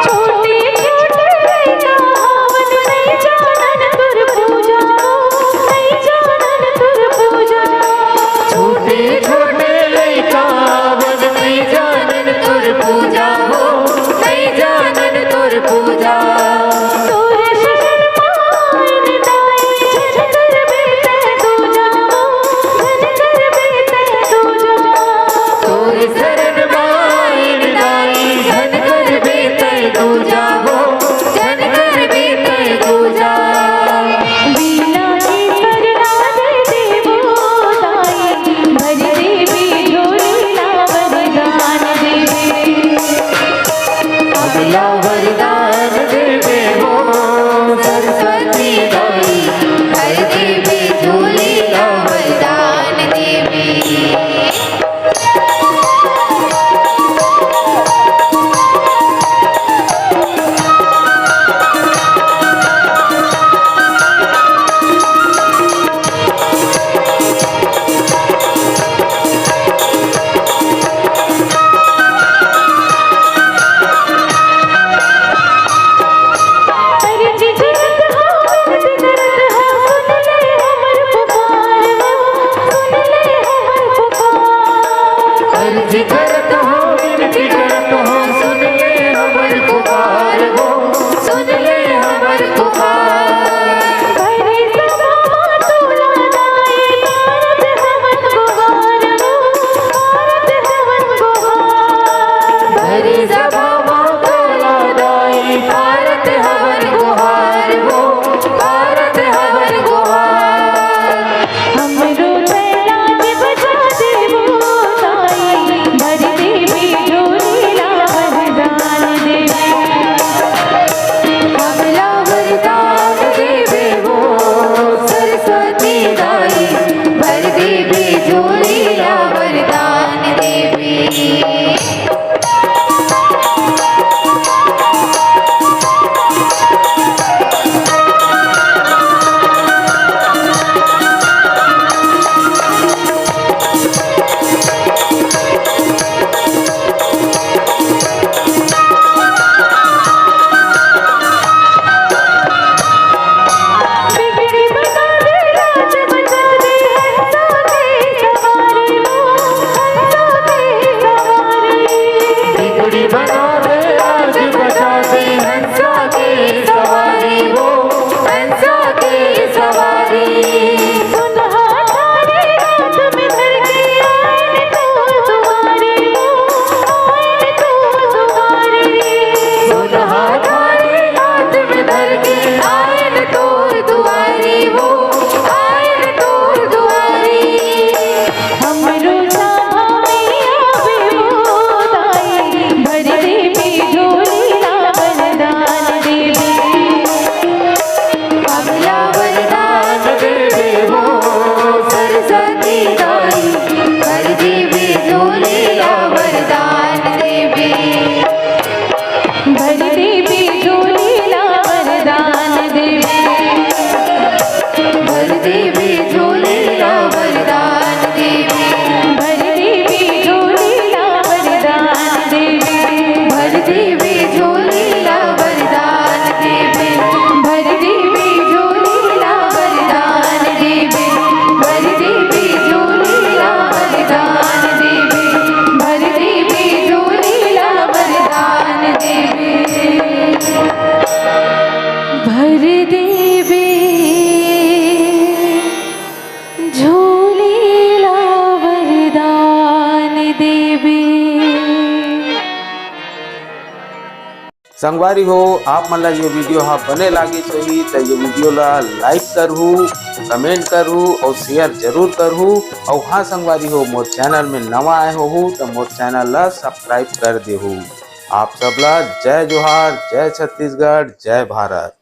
छोटे छोटे करत हो, विनती करत हो, सुन ले हमर पुकार हो, सुन ले हमर पुकार। भरी सभा तोला दाई भारत हवन गुहार हो, भारत हवन गुहार। भरी सभा तोला दाई भारत हवन गुहार हो, भारत हवन गुहार। हमरो लाज बजा देवो दाई भर देवी झोली ला वरदान देवी। हमला वरदान देवे वो सरस्वती दाई भर देवी झोली ला वरदान देवी। बिगड़ी बना दे राज बजा दे हंसा के सवारी हो, हंसा के सवारी। बिगड़ी बना दे आज बजा दे हंसा के सवारी हो, हंसा के सवारी। सुनहा थारी रात में धर के आयन तो तुम्हारी हो, आयन तो तुम्हारी। सुनहा थारी हाथ में धर के आयन तोर दुआरी हो, आयन तोर दुआरी। हमरो सभा में आवे वो दाई भर देवी झोली ला वरदान देवी। हमला वरदान देवे हो सरस्वती दाई भर देवी झोली ला वरदान देवी। भर देवी झोली ला वरदान देवी। भर देवी झोली ला वरदान देवी। भर देवी झोली ला वरदान देवी। भर देवी झोली ला वरदान देवी। भर देवी झोली ला वरदान देवी। भर देवी झोली ला वरदान देवी। भर देवी झोली ला वरदान देवी। भर देवी झोली ला वरदान देवी। संगवारी हो आप मन ला ये वीडियो हा बने लागे होही तो ये वीडियो ला लाइक करहु, कमेंट करहु और शेयर जरूर करहु। और हाँ संगवारी हो मोर चैनल में नवा आए हो तो मोर चैनल ला सब्सक्राइब कर देहु। आप सब ला जय जोहार, जय छत्तीसगढ़, जय भारत।